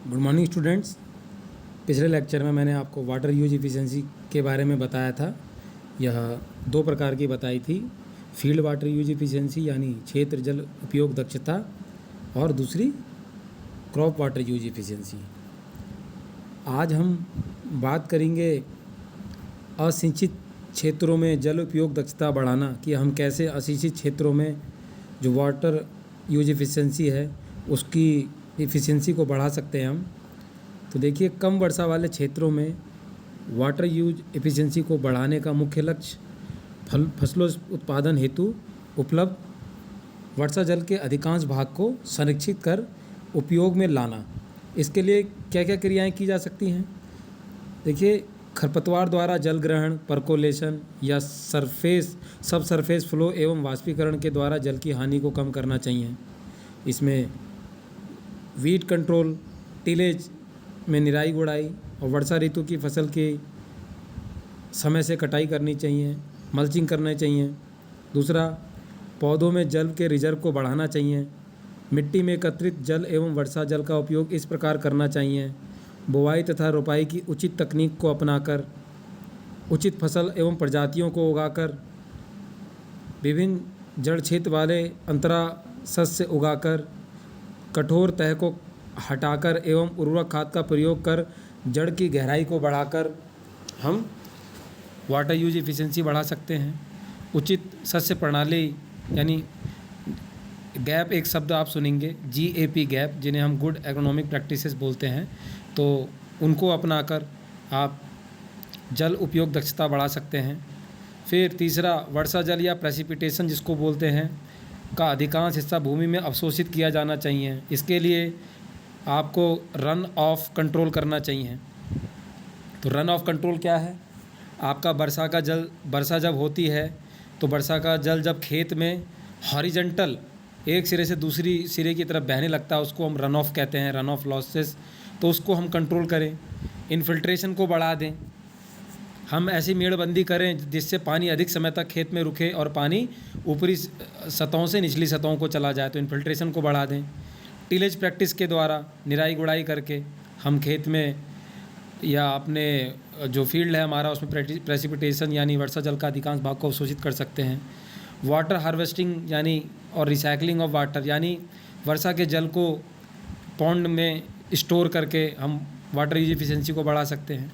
Good morning students. पिछले lecture में मैंने आपको वाटर यूज एफिशिएंसी के बारे में बताया था। यह दो प्रकार की बताई थी, फील्ड वाटर यूज एफिशिएंसी यानी क्षेत्र जल उपयोग दक्षता, और दूसरी क्रॉप वाटर यूज एफिशिएंसी। आज हम बात करेंगे असिंचित क्षेत्रों में जल उपयोग दक्षता बढ़ाना, कि हम कैसे असिंचित क्षेत्रों में जो वाटर यूज एफिशिएंसी है उसकी एफिशिएंसी को बढ़ा सकते हैं हम। तो देखिए, कम वर्षा वाले क्षेत्रों में वाटर यूज एफिशिएंसी को बढ़ाने का मुख्य लक्ष्य फसलों उत्पादन हेतु उपलब्ध वर्षा जल के अधिकांश भाग को संरक्षित कर उपयोग में लाना। इसके लिए क्या क्या क्रियाएं की जा सकती हैं? देखिए, खरपतवार द्वारा जल ग्रहण, परकोलेशन या सब सरफेस फ्लो एवं वाष्पीकरण के द्वारा जल की हानि को कम करना चाहिए। इसमें वीड कंट्रोल, टिलेज में निराई गुड़ाई और वर्षा ऋतु की फसल की समय से कटाई करनी चाहिए, मल्चिंग करना चाहिए। दूसरा, पौधों में जल के रिजर्व को बढ़ाना चाहिए। मिट्टी में एकत्रित जल एवं वर्षा जल का उपयोग इस प्रकार करना चाहिए: बुवाई तथा रोपाई की उचित तकनीक को अपनाकर, उचित फसल एवं प्रजातियों को उगाकर, विभिन्न जड़ क्षेत्र वाले अंतरा सस्य उगाकर, कठोर तह को हटाकर एवं उर्वरक खाद का प्रयोग कर जड़ की गहराई को बढ़ाकर हम वाटर यूज एफिशिएंसी बढ़ा सकते हैं। उचित सस्य प्रणाली यानी गैप, एक शब्द आप सुनेंगे GAP गैप, जिन्हें हम गुड एग्रोनॉमिक प्रैक्टिसेस बोलते हैं, तो उनको अपनाकर आप जल उपयोग दक्षता बढ़ा सकते हैं। फिर तीसरा, वर्षा जल या प्रेसिपिटेशन जिसको बोलते हैं का अधिकांश हिस्सा भूमि में अवशोषित किया जाना चाहिए। इसके लिए आपको रन ऑफ कंट्रोल करना चाहिए। तो रन ऑफ कंट्रोल क्या है? आपका वर्षा जब होती है तो वर्षा का जल जब खेत में हॉरिजॉन्टल एक सिरे से दूसरी सिरे की तरफ बहने लगता है, उसको हम रन ऑफ कहते हैं, रन ऑफ लॉसेस। तो उसको हम कंट्रोल करें, इन्फिल्ट्रेशन को बढ़ा दें, हम ऐसी मेड़बंदी करें जिससे पानी अधिक समय तक खेत में रुके और पानी ऊपरी सतहों से निचली सतहों को चला जाए, तो इन्फिल्ट्रेशन को बढ़ा दें। टिलेज प्रैक्टिस के द्वारा निराई गुड़ाई करके हम खेत में या अपने जो फील्ड है हमारा उसमें प्रेसिपिटेशन यानी वर्षा जल का अधिकांश भाग को अवशोषित कर सकते हैं। वाटर हार्वेस्टिंग यानी और रिसाइकलिंग ऑफ वाटर यानी वर्षा के जल को पॉन्ड में स्टोर करके हम वाटर यूज एफिशिएंसी को बढ़ा सकते हैं।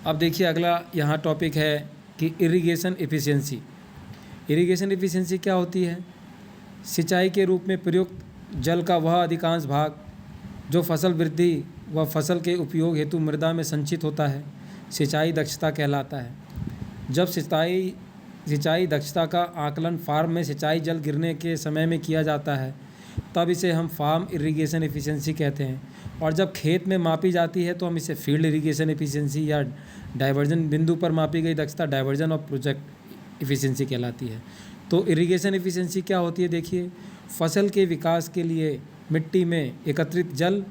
अब देखिए, अगला यहाँ टॉपिक है कि इरिगेशन एफिशिएंसी। इरिगेशन एफिशिएंसी क्या होती है? सिंचाई के रूप में प्रयुक्त जल का वह अधिकांश भाग जो फसल वृद्धि व फसल के उपयोग हेतु मृदा में संचित होता है, सिंचाई दक्षता कहलाता है। जब सिंचाई दक्षता का आकलन फार्म में सिंचाई जल गिरने के समय में किया जाता है, तब इसे हम फार्म इरिगेशन एफिशिएंसी कहते हैं। और जब खेत में मापी जाती है तो हम इसे फील्ड इरिगेशन एफिशिएंसी या डाइवर्जन बिंदु पर मापी गई दक्षता डाइवर्जन ऑफ प्रोजेक्ट एफिशिएंसी कहलाती है। तो इरिगेशन एफिशिएंसी क्या होती है? देखिए, फसल के विकास के लिए मिट्टी में एकत्रित जल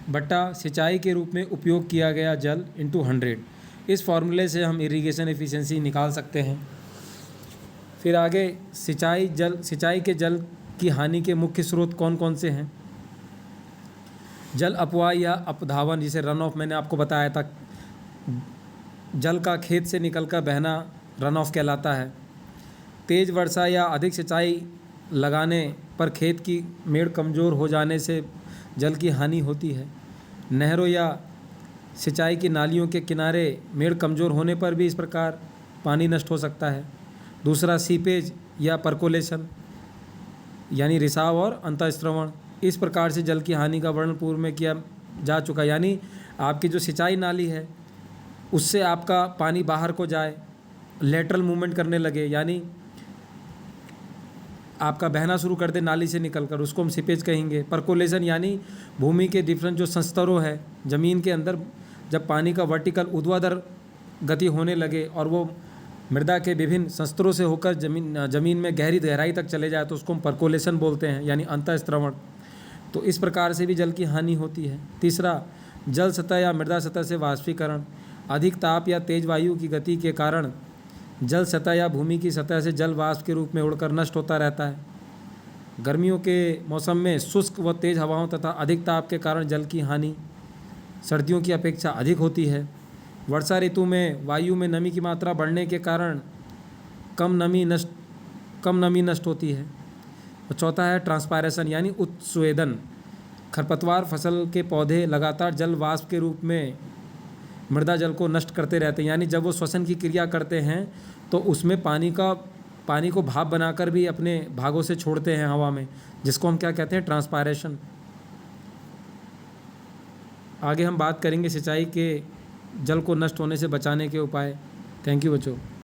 बटा सिंचाई के रूप में उपयोग किया गया जल इंटू 100। इस फॉर्मूले से हम इरिगेशन एफिशिएंसी निकाल सकते हैं। फिर आगे, सिंचाई के जल की हानि के मुख्य स्रोत कौन कौन से हैं? जल अपवाह या अपधावन, जिसे रन ऑफ मैंने आपको बताया था, जल का खेत से निकलकर बहना रन ऑफ कहलाता है। तेज़ वर्षा या अधिक सिंचाई लगाने पर खेत की मेड़ कमज़ोर हो जाने से जल की हानि होती है। नहरों या सिंचाई की नालियों के किनारे मेड़ कमज़ोर होने पर भी इस प्रकार पानी नष्ट हो सकता है। दूसरा, सीपेज या परकोलेशन यानी रिसाव और अंतःस्रवण। इस प्रकार से जल की हानि का वर्णन पूर्व में किया जा चुका, यानी आपकी जो सिंचाई नाली है उससे आपका पानी बाहर को जाए, लेटरल मूवमेंट करने लगे, यानी आपका बहना शुरू कर दे नाली से निकलकर, उसको हम सीपेज कहेंगे। परकोलेशन यानी भूमि के डिफरेंट जो संस्तरों है ज़मीन के अंदर, जब पानी का वर्टिकल ऊर्ध्वाधर गति होने लगे और वो मृदा के विभिन्न संस्तरों से होकर ज़मीन में गहराई तक चले जाए, तो उसको हम परकोलेशन बोलते हैं, यानी अंतःस्रवण। तो इस प्रकार से भी जल की हानि होती है। तीसरा, जल सतह या मृदा सतह से वाष्पीकरण। अधिक ताप या तेज वायु की गति के कारण जल सतह या भूमि की सतह से जल वाष्प के रूप में उड़कर नष्ट होता रहता है। गर्मियों के मौसम में शुष्क व तेज़ हवाओं तथा अधिक ताप के कारण जल की हानि सर्दियों की अपेक्षा अधिक होती है। वर्षा ऋतु में वायु में नमी की मात्रा बढ़ने के कारण कम नमी नष्ट होती है। और चौथा है ट्रांसपायरेशन यानी उत्स्वेदन। खरपतवार फसल के पौधे लगातार जल वाष्प के रूप में मृदा जल को नष्ट करते रहते हैं, यानी जब वो श्वसन की क्रिया करते हैं तो उसमें पानी को भाप बनाकर भी अपने भागों से छोड़ते हैं हवा में, जिसको हम क्या कहते हैं, ट्रांसपायरेशन। आगे हम बात करेंगे सिंचाई के जल को नष्ट होने से बचाने के उपाय। थैंक यू बच्चों।